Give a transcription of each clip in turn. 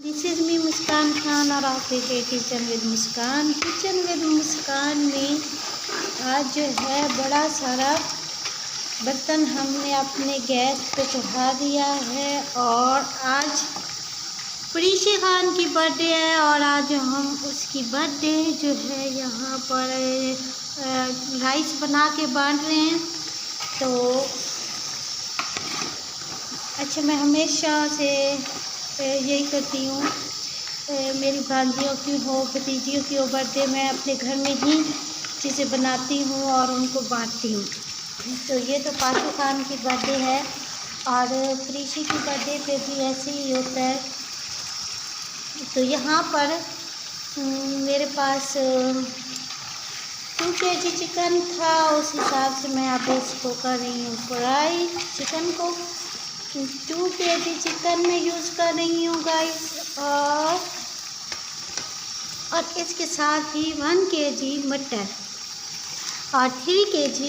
This is me Muskan Khan और आप देखे kitchen with Muskan. Kitchen with Muskan में आज जो है बड़ा सारा बर्तन हमने अपने गैस पे चढ़ा दिया है और आज प्रीशी खान की बर्थडे है और आज हम उसकी बर्थडे जो है यहाँ पर राइस बना के बांट रहे हैं। तो अच्छा, मैं हमेशा से यही करती हूँ, मेरी भांजियों की हो भतीजियों की हो बर्थडे मैं अपने घर में ही चीज़ें बनाती हूँ और उनको बांटती हूँ। तो ये तो पाशू खान की बर्थडे है और प्रीशी की बर्थडे पे भी ऐसे ही होता है। तो यहाँ पर मेरे पास 2 kg चिकन था, उस हिसाब से मैं अब इसको कर रही हूँ फ्राई। चिकन को 2 kg चिकन में यूज़ कर रही हूँ गाइस और इसके साथ ही 1 kg मटर और 3 kg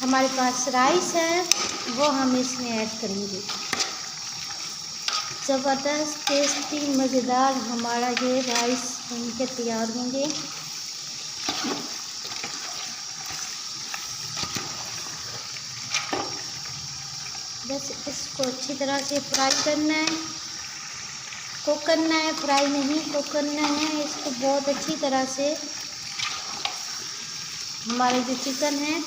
हमारे पास राइस है, वो हम इसमें ऐड करेंगे। ज़बरदस्त टेस्टी मज़ेदार हमारा ये राइस बनके तैयार होंगे। बस इसको अच्छी तरह से फ्राई करना है, कुक करना है, फ्राई नहीं कुक करना है इसको बहुत अच्छी तरह से। हमारे जो चिकन है,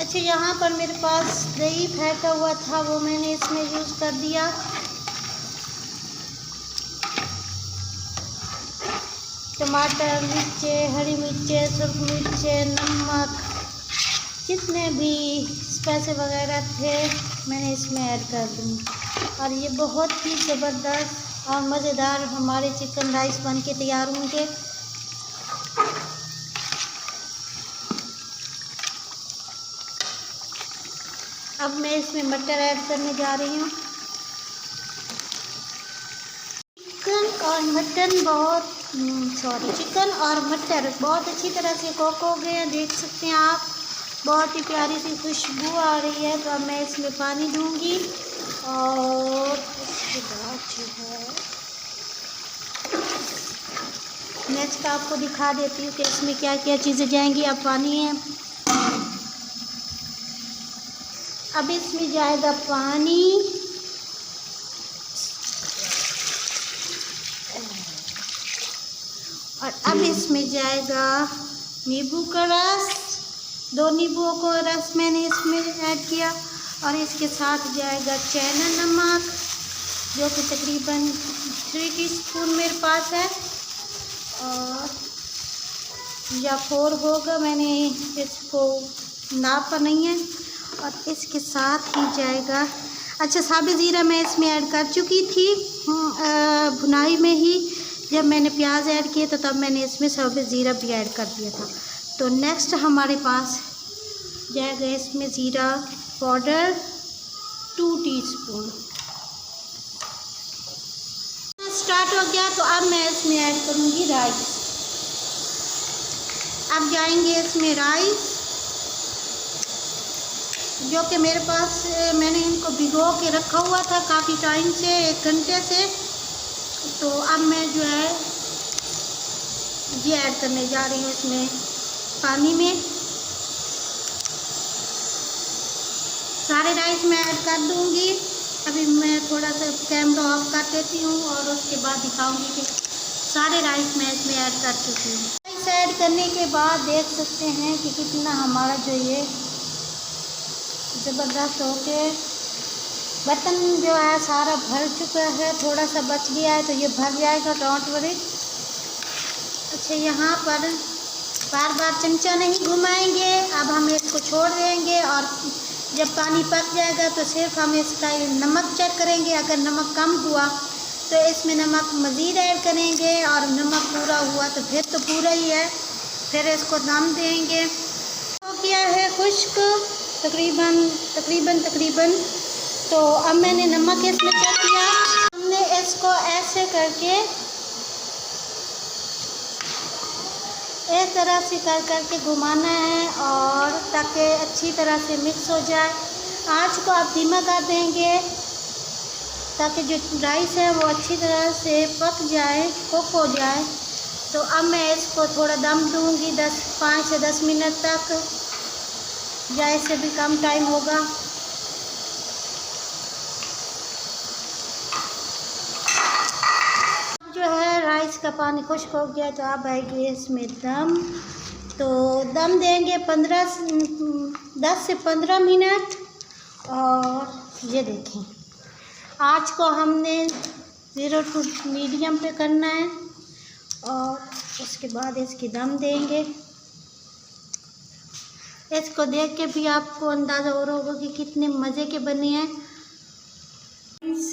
अच्छा यहाँ पर मेरे पास दही फेंटा हुआ था, वो मैंने इसमें यूज़ कर दिया। टमाटर, मिर्चें, हरी मिर्चें, सुर्ख मिर्चें, नमक, जितने भी स्पाइस वगैरह थे मैंने इसमें ऐड कर दूँ और ये बहुत ही ज़बरदस्त और मज़ेदार हमारे चिकन राइस बन के तैयार होंगे। अब मैं इसमें मटर ऐड करने जा रही हूँ। चिकन और मटर बहुत अच्छी तरह से कुक हो गए हैं, देख सकते हैं आप, बहुत ही प्यारी सी खुशबू आ रही है। तो अब मैं इसमें पानी दूंगी और उसके बाद जो है नेक्स्ट आपको दिखा देती हूँ कि इसमें क्या क्या चीज़ें जाएंगी। अब पानी है, अब इसमें जाएगा पानी और अब इसमें जाएगा नींबू का रस। 2 नींबुओं को रस मैंने इसमें ऐड किया और इसके साथ जाएगा चाइना नमक जो कि तकरीबन 3 टीस्पून मेरे पास है और या 4 होगा, मैंने इसको नापा नहीं है। और इसके साथ ही जाएगा, अच्छा साबित ज़ीरा मैं इसमें ऐड कर चुकी थी भुनाई में ही, जब मैंने प्याज ऐड किए तो तब मैंने इसमें साबित ज़ीरा भी ऐड कर दिया था। तो नेक्स्ट हमारे पास जाएगा इसमें ज़ीरा पाउडर 2 टीस्पून। स्टार्ट हो गया तो अब मैं इसमें ऐड करूँगी राइस। अब जाएंगे इसमें राइस जो कि मेरे पास मैंने इनको भिगो के रखा हुआ था काफ़ी टाइम से, 1 घंटे से। तो अब मैं जो है ये ऐड करने जा रही हूँ इसमें पानी में। सारे राइस मैं ऐड कर दूँगी। अभी मैं थोड़ा सा कैमरा ऑफ कर देती हूँ और उसके बाद दिखाऊँगी कि सारे राइस मैं इसमें ऐड कर चुकी हूँ। राइस ऐड करने के बाद देख सकते हैं कि कितना हमारा जो ये ज़बरदस्त हो के बर्तन जो है सारा भर चुका है, थोड़ा सा बच गया है तो ये भर जाएगा, डोंट वरी। अच्छा यहाँ पर बार बार चमचा नहीं घुमाएंगे, अब हम इसको छोड़ देंगे और जब पानी पक जाएगा तो सिर्फ हम इसका नमक चेक करेंगे। अगर नमक कम हुआ तो इसमें नमक मज़ीद ऐड करेंगे और नमक पूरा हुआ तो फिर तो पूरा ही है, फिर इसको दम देंगे। हो गया है खुश्क तकरीबन। तो अब मैंने नमक इसमें चेक किया, हमने इसको ऐसे करके इस तरह से करके घुमाना है और ताकि अच्छी तरह से मिक्स हो जाए। आँच को आप धीमा कर देंगे ताकि जो राइस है वो अच्छी तरह से पक जाए, कुक हो जाए। तो अब मैं इसको थोड़ा दम दूंगी 5 से 10 मिनट तक, या इससे भी कम टाइम होगा। जो है राइस का पानी खुश्क हो गया, तो अब आएगी इसमें दम। तो दम देंगे 10 से 15 मिनट। और ये देखें, आँच को हमने 0 टू मीडियम पे करना है और उसके बाद इसकी दम देंगे। इसको देख के भी आपको अंदाज़ा हो रहा होगा कि कितने मज़े के बने हैं।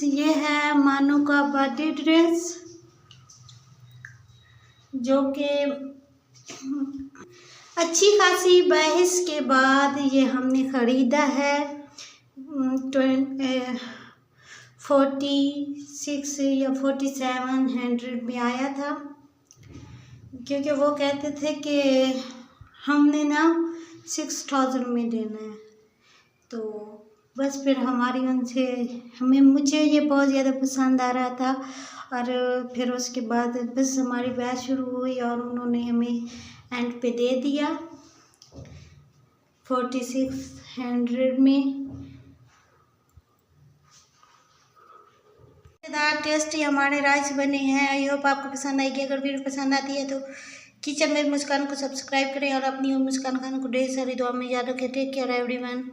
ये है मानू का बर्थडे ड्रेस, जो कि अच्छी खासी बहस के बाद ये हमने ख़रीदा है। 46 या 4700 में आया था, क्योंकि वो कहते थे कि हमने ना 6000 में देना है। तो बस फिर मुझे ये बहुत ज़्यादा पसंद आ रहा था। और फिर उसके बाद बस हमारी बहस शुरू हुई और उन्होंने हमें एंड पे दे दिया 4600 में। टेस्टी हमारे राइस बने हैं। आई होप आपको पसंद आएगी। अगर वीडियो पसंद आती है तो किचन में मुस्कान को सब्सक्राइब करें और अपनी मुस्कान खान को ढेर सारी दुआ में याद रखें। Take care everyone.